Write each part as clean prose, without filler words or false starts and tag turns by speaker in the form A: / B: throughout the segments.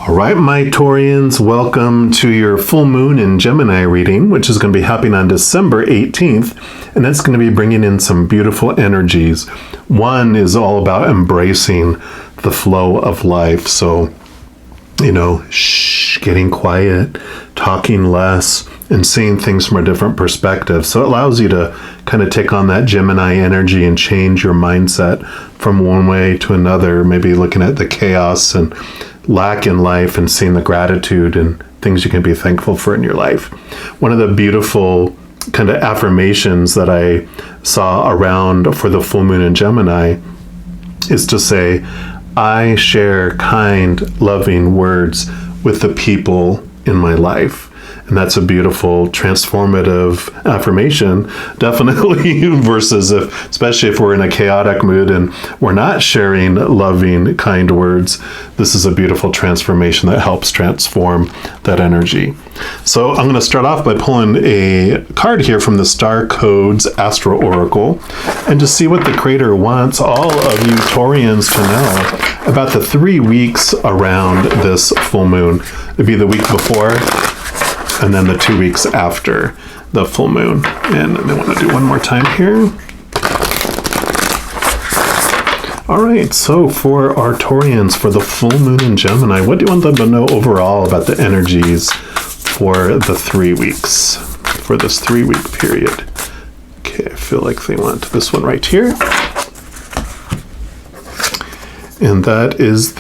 A: All right, my Taurians, welcome to your full moon in Gemini reading, which is going to be happening on December 18th, and that's going to be bringing in some beautiful energies. One is all about embracing the flow of life. So, getting quiet, talking less, and seeing things from a different perspective. So it allows you to kind of take on that Gemini energy and change your mindset from one way to another, maybe looking at the chaos and lack in life and seeing the gratitude and things you can be thankful for in your life. One of the beautiful kind of affirmations that I saw around for the full moon in Gemini is to say, I share kind, loving words with the people in my life. And that's a beautiful, transformative affirmation, definitely, versus especially if we're in a chaotic mood and we're not sharing loving, kind words. This is a beautiful transformation that helps transform that energy. So I'm going to start off by pulling a card here from the Star Codes Astro Oracle and to see what the Creator wants all of you Taurians to know about the 3 weeks around this full moon. It'd be the week before, and then the 2 weeks after the full moon. And I want to do one more time here. All right, so for our Taurians, for the full moon in Gemini, what do you want them to know overall about the energies for the 3 weeks, for this 3 week period? Okay, I feel like they want this one right here. And that is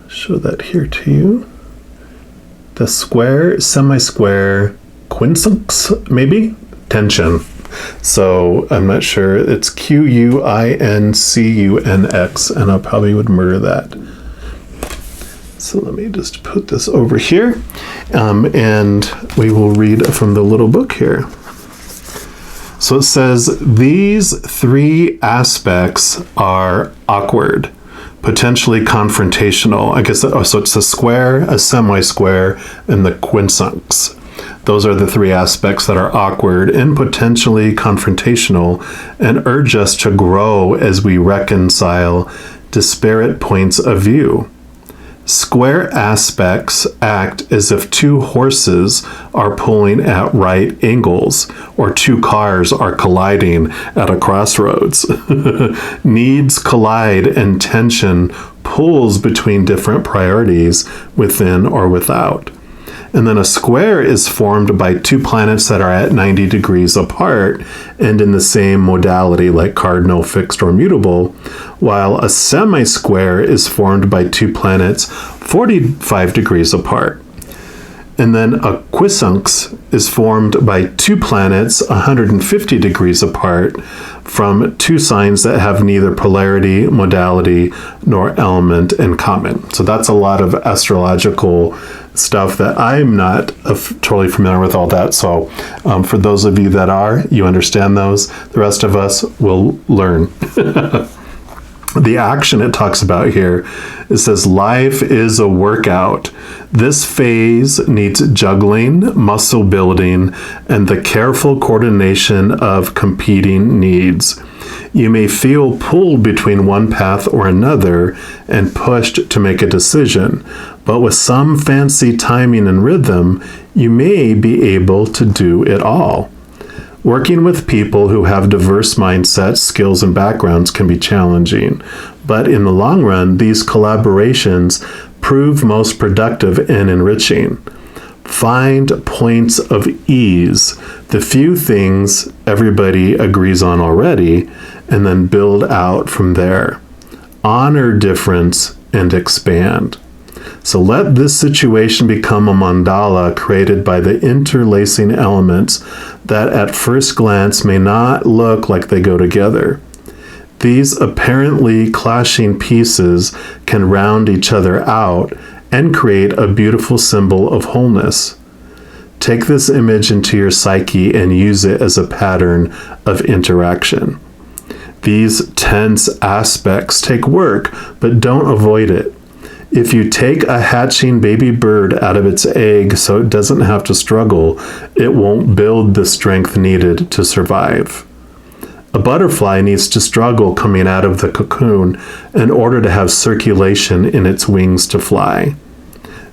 A: show that here to you. The square, semi-square, quincunx, maybe? Tension. So I'm not sure. It's Q-U-I-N-C-U-N-X, and I probably would murder that. So let me just put this over here, and we will read from the little book here. So it says, these 3 aspects are awkward, potentially confrontational. I guess, so it's a square, a semi-square, and the quincunx. Those are the 3 aspects that are awkward and potentially confrontational and urge us to grow as we reconcile disparate points of view. Square aspects act as if 2 horses are pulling at right angles, or 2 cars are colliding at a crossroads. Needs collide and tension pulls between different priorities within or without. And then a square is formed by 2 planets that are at 90 degrees apart and in the same modality, like cardinal, fixed, or mutable, while a semi-square is formed by 2 planets 45 degrees apart. And then a quincunx is formed by 2 planets 150 degrees apart from 2 signs that have neither polarity, modality, nor element in common. So that's a lot of astrological stuff that I'm not totally familiar with all that. So for those of you that are, you understand those. The rest of us will learn. The action it talks about here, it says, life is a workout. This phase needs juggling, muscle building, and the careful coordination of competing needs. You may feel pulled between one path or another and pushed to make a decision, but with some fancy timing and rhythm, you may be able to do it all. Working with people who have diverse mindsets, skills, and backgrounds can be challenging, but in the long run, these collaborations prove most productive and enriching. Find points of ease, the few things everybody agrees on already, and then build out from there. Honor difference and expand. So let this situation become a mandala created by the interlacing elements that at first glance may not look like they go together. These apparently clashing pieces can round each other out and create a beautiful symbol of wholeness. Take this image into your psyche and use it as a pattern of interaction. These tense aspects take work, but don't avoid it. If you take a hatching baby bird out of its egg so it doesn't have to struggle, it won't build the strength needed to survive. A butterfly needs to struggle coming out of the cocoon in order to have circulation in its wings to fly.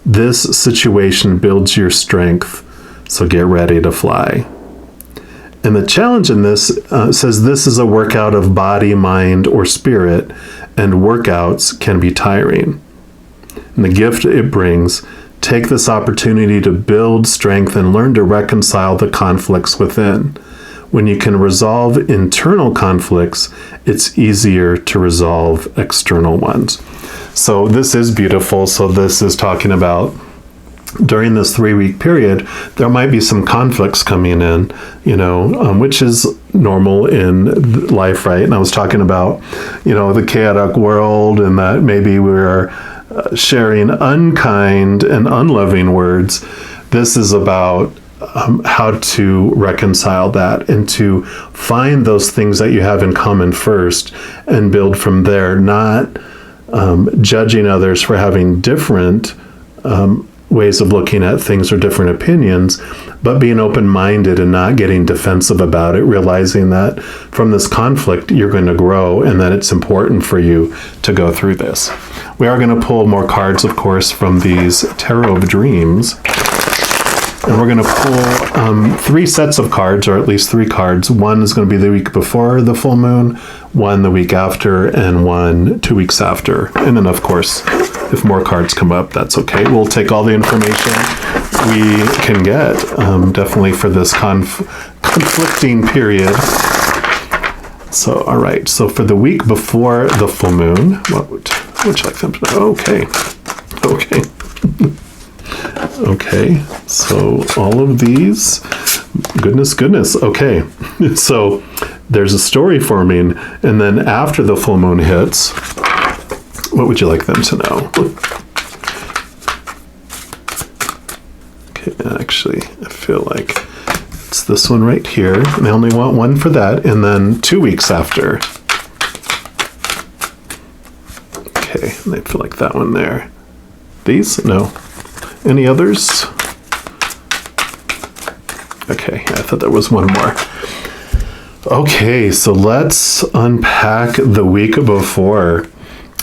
A: This situation builds your strength, so get ready to fly. And the challenge in this says this is a workout of body, mind, or spirit, and workouts can be tiring. And the gift it brings, take this opportunity to build strength and learn to reconcile the conflicts within. When you can resolve internal conflicts, it's easier to resolve external ones. So this is beautiful. So this is talking about during this 3-week period, there might be some conflicts coming in, which is normal in life, right? And I was talking about, the chaotic world, and that maybe we're sharing unkind and unloving words. This is about how to reconcile that and to find those things that you have in common first and build from there, not judging others for having different ways of looking at things or different opinions, but being open-minded and not getting defensive about it, realizing that from this conflict you're going to grow and that it's important for you to go through this. We are going to pull more cards, of course, from these Tarot of Dreams. And we're going to pull 3 sets of cards, or at least 3 cards. One is going to be the week before the full moon, one the week after, and one 2 weeks after. And then, of course, if more cards come up, that's okay. We'll take all the information we can get, definitely for this conflicting period. So, all right. So for the week before the full moon, what would you like them to know? Okay. Okay, so all of these, goodness. Okay, so there's a story forming, and then after the full moon hits, what would you like them to know? Okay, actually, I feel like it's this one right here, and I only want one for that, and then 2 weeks after. Okay, and I feel like that one there. These? No. Any others? Okay, I thought there was one more. Okay, so let's unpack the week before.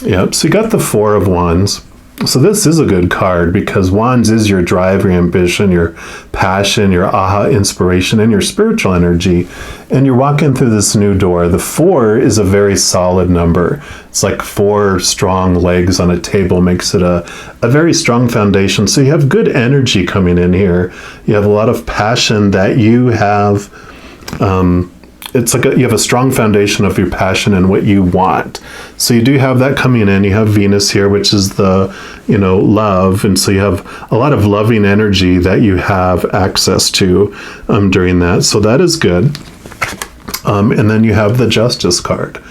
A: Yep, so you got the 4 of Wands. So this is a good card because Wands is your drive, your ambition, your passion, your aha inspiration, and your spiritual energy. And you're walking through this new door. The 4 is a very solid number. It's like 4 strong legs on a table, makes it a very strong foundation. So you have good energy coming in here. You have a lot of passion that you have. It's like you have a strong foundation of your passion and what you want. So you do have that coming in. You have Venus here, which is the, love. And so you have a lot of loving energy that you have access to during that. So that is good. And then you have the Justice card.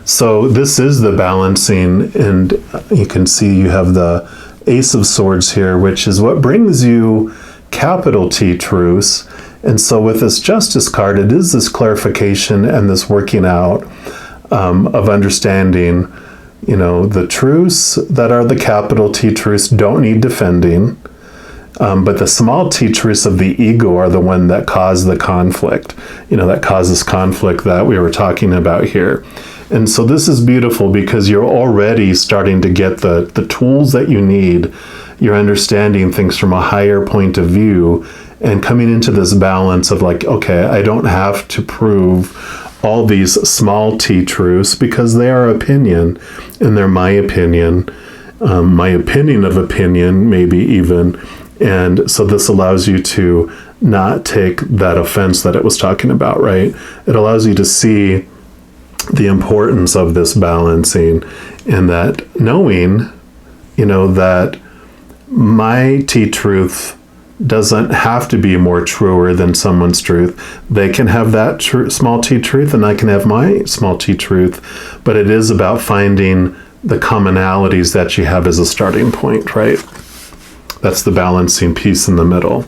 A: So this is the balancing, and you can see you have the Ace of Swords here, which is what brings you capital T truce. And so with this Justice card, it is this clarification and this working out of understanding, the truths that are the capital T truths don't need defending, but the small T truths of the ego are the one that cause the conflict, that causes conflict that we were talking about here. And so this is beautiful because you're already starting to get the tools that you need. You're understanding things from a higher point of view and coming into this balance of like, okay, I don't have to prove all these small T truths because they are opinion and they're my opinion of opinion, maybe even. And so this allows you to not take that offense that it was talking about, right? It allows you to see the importance of this balancing and that knowing, that my T-truth doesn't have to be more truer than someone's truth. They can have that small T-truth and I can have my small T-truth, but it is about finding the commonalities that you have as a starting point, right? That's the balancing piece in the middle.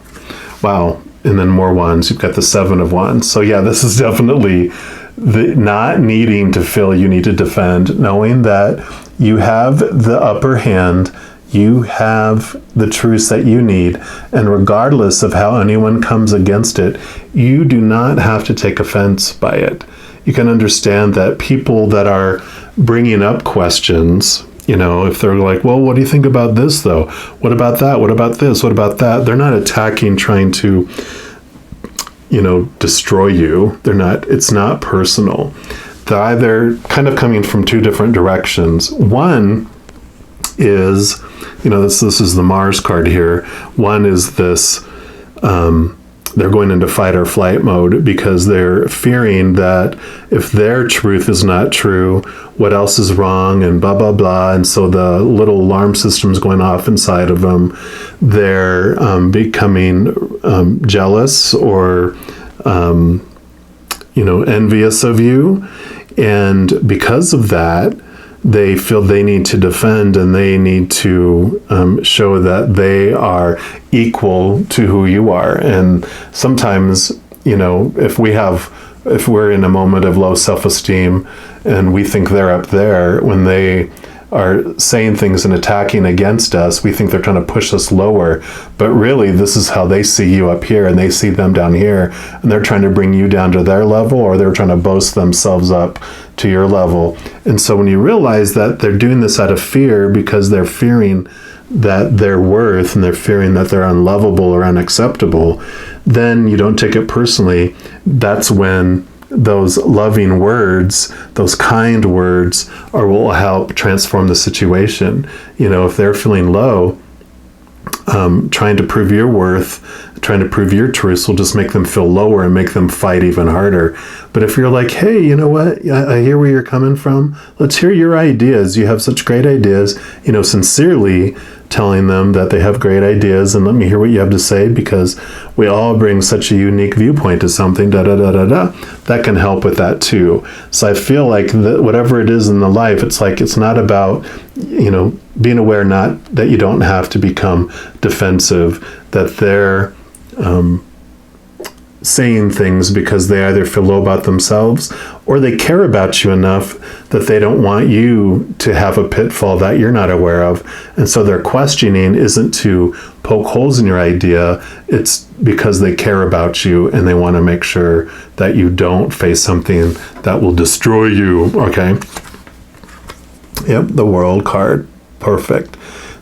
A: Wow. And then more wands. You've got the 7 of Wands. So yeah, this is definitely the not needing to feel you need to defend, knowing that you have the upper hand, you have the truths that you need, and regardless of how anyone comes against it, you do not have to take offense by it. you can understand that people that are bringing up questions, if they're like, well, what do you think about this though? What about that? What about this? What about that? They're not attacking, trying to, destroy you. It's not personal. They're either kind of coming from two different directions. One is, this is the Mars card here. One is this, they're going into fight or flight mode because they're fearing that if their truth is not true, what else is wrong, and blah, blah, blah. And so the little alarm system's going off inside of them. They're becoming jealous or, envious of you. And because of that, they feel they need to defend, and they need to show that they are equal to who you are. And sometimes, if we're in a moment of low self-esteem and we think they're up there, when they are saying things and attacking against us, we think they're trying to push us lower. But really, this is how they see you up here, and they see them down here, and they're trying to bring you down to their level, or they're trying to boast themselves up to your level. And so when you realize that they're doing this out of fear, because they're fearing that their worth, and they're fearing that they're unlovable or unacceptable, then you don't take it personally. That's when those loving words, those kind words, will help transform the situation. If they're feeling low, trying to prove your worth, trying to prove your truth will just make them feel lower and make them fight even harder. But if you're like, hey, you know what? I hear where you're coming from. Let's hear your ideas. You have such great ideas. sincerely telling them that they have great ideas, and let me hear what you have to say, because we all bring such a unique viewpoint to something, that can help with that too. So I feel like whatever it is in the life, it's not about, being aware, not that you don't have to become defensive, that they're saying things because they either feel low about themselves, or they care about you enough that they don't want you to have a pitfall that you're not aware of. And so their questioning isn't to poke holes in your idea, it's because they care about you and they want to make sure that you don't face something that will destroy you. Okay. Yep, the World card. Perfect.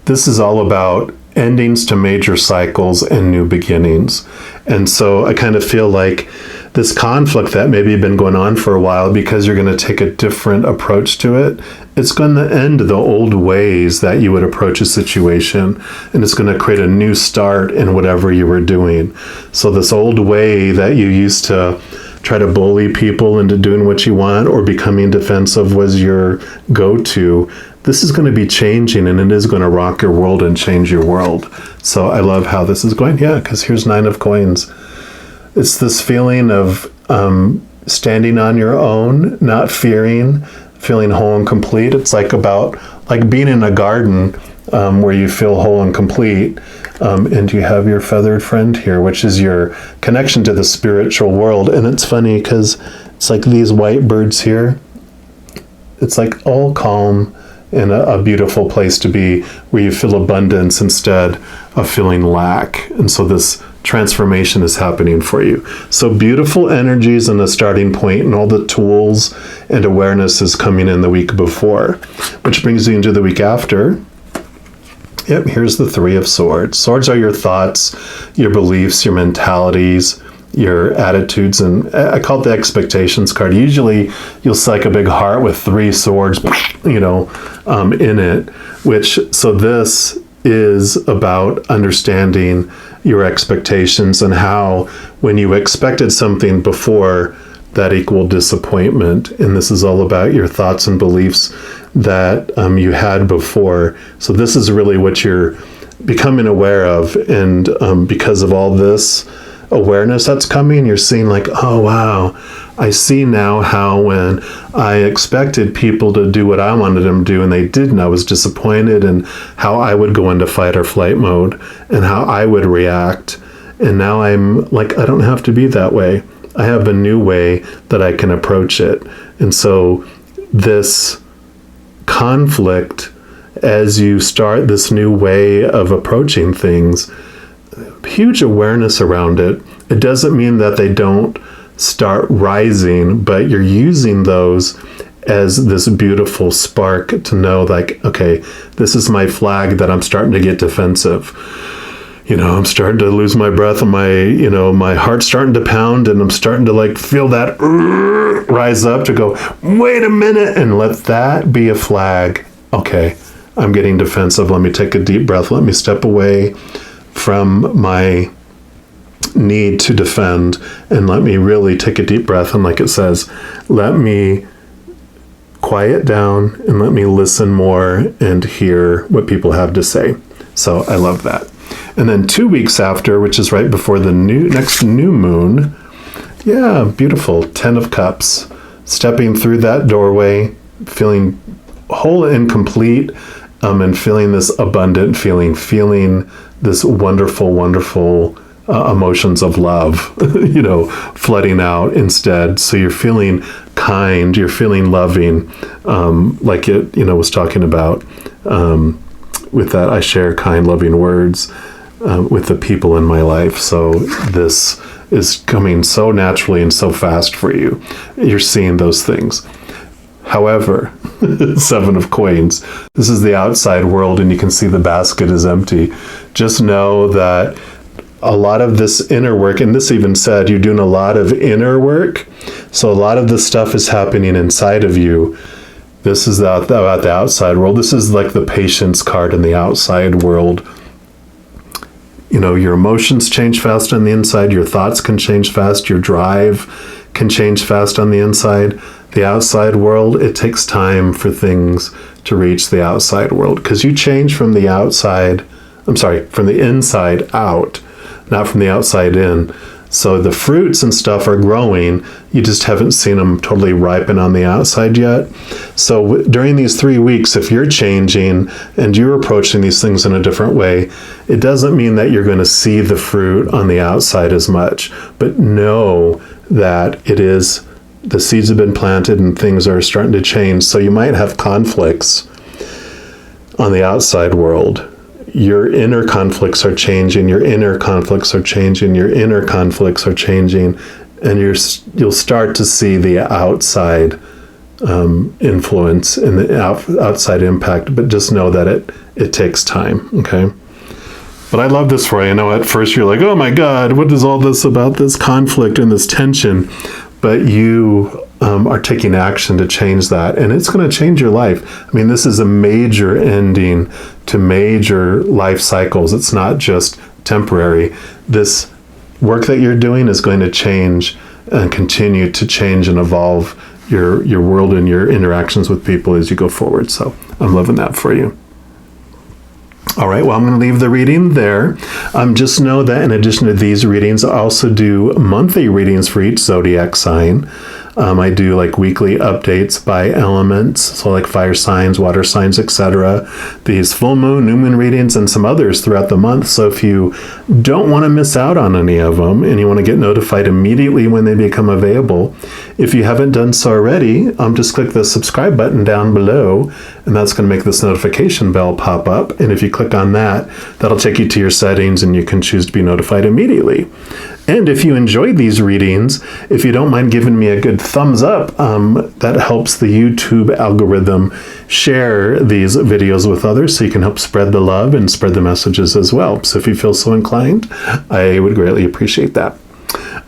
A: This is all about endings to major cycles and new beginnings. And so I kind of feel like this conflict that maybe been going on for a while, because you're going to take a different approach to it, it's going to end the old ways that you would approach a situation, and it's going to create a new start in whatever you were doing. So this old way that you used to try to bully people into doing what you want, or becoming defensive was your go-to, this is going to be changing, and it is going to rock your world and change your world. So I love how this is going. Yeah, because here's 9 of coins. It's this feeling of standing on your own, not fearing, feeling whole and complete. It's like being in a garden where you feel whole and complete. And you have your feathered friend here, which is your connection to the spiritual world. And it's funny because it's like these white birds here. It's like all calm and a beautiful place to be, where you feel abundance instead of feeling lack. And so this transformation is happening for you. So beautiful energies and a starting point, and all the tools and awareness is coming in the week before, which brings you into the week after. Yep, here's the 3 of Swords. Swords are your thoughts, your beliefs, your mentalities, your attitudes, and I call it the expectations card. Usually you'll see like a big heart with 3 swords, in it, so this is about understanding your expectations, and how when you expected something before, that equal disappointment. And this is all about your thoughts and beliefs that you had before. So this is really what you're becoming aware of. And because of all this awareness that's coming, you're seeing like, oh, wow, I see now how when I expected people to do what I wanted them to do and they didn't, I was disappointed, and how I would go into fight or flight mode and how I would react. And now I'm like, I don't have to be that way. I have a new way that I can approach it. And so this conflict, as you start this new way of approaching things, huge awareness around it. It doesn't mean that they don't start rising, but you're using those as this beautiful spark to know, like, okay, this is my flag that I'm starting to get defensive. I'm starting to lose my breath, and my heart's starting to pound, and I'm starting to like feel that rise up to go, wait a minute, and let that be a flag. Okay, I'm getting defensive. Let me take a deep breath. Let me step away from my need to defend, and let me really take a deep breath. And like it says, let me quiet down and let me listen more and hear what people have to say. So I love that. And then 2 weeks after, which is right before the next new moon, yeah, beautiful, 10 of Cups, stepping through that doorway, feeling whole and complete, and feeling this abundant feeling this wonderful, wonderful emotions of love, flooding out instead. So you're feeling kind, you're feeling loving, like it, was talking about with that, I share kind, loving words with the people in my life. So this is coming so naturally and so fast for you. You're seeing those things. However, 7 of Coins, this is the outside world, and you can see the basket is empty. Just know that a lot of this inner work, and this even said you're doing a lot of inner work, so a lot of this stuff is happening inside of you. This is about the outside world. This is like the patience card in the outside world. Your emotions change fast on the inside. Your thoughts can change fast. Your drive can change fast on the inside. The outside world, it takes time for things to reach the outside world, because you change from the inside out, not from the outside in. So the fruits and stuff are growing. You just haven't seen them totally ripen on the outside yet. So during these 3 weeks, if you're changing and you're approaching these things in a different way, it doesn't mean that you're going to see the fruit on the outside as much. But know that the seeds have been planted and things are starting to change. So you might have conflicts on the outside world. Your inner conflicts are changing, your inner conflicts are changing, your inner conflicts are changing, and you'll start to see the outside influence and the outside impact, but just know that it takes time, okay? But I love this for you. I know at first you're like, oh my God, what is all this about this conflict and this tension? But you are taking action to change that, and it's going to change your life. I mean, this is a major ending to major life cycles. It's not just temporary. This work that you're doing is going to change and continue to change and evolve your world and your interactions with people as you go forward. So I'm loving that for you. All right, well, I'm going to leave the reading there. Just know that in addition to these readings, I also do monthly readings for each zodiac sign. I do like weekly updates by elements, so like fire signs, water signs, etc. These full moon, new moon readings, and some others throughout the month. So if you don't want to miss out on any of them and you want to get notified immediately when they become available, if you haven't done so already, just click the subscribe button down below, and that's going to make this notification bell pop up. And if you click on that, that'll take you to your settings and you can choose to be notified immediately. And if you enjoyed these readings, if you don't mind giving me a good thumbs up, that helps the YouTube algorithm share these videos with others, so you can help spread the love and spread the messages as well. So if you feel so inclined, I would greatly appreciate that.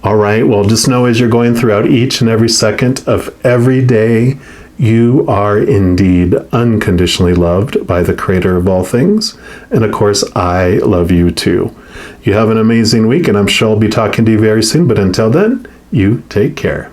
A: All right, well, just know as you're going throughout each and every second of every day, you are indeed unconditionally loved by the Creator of all things. And of course, I love you too. You have an amazing week, and I'm sure I'll be talking to you very soon. But until then, you take care.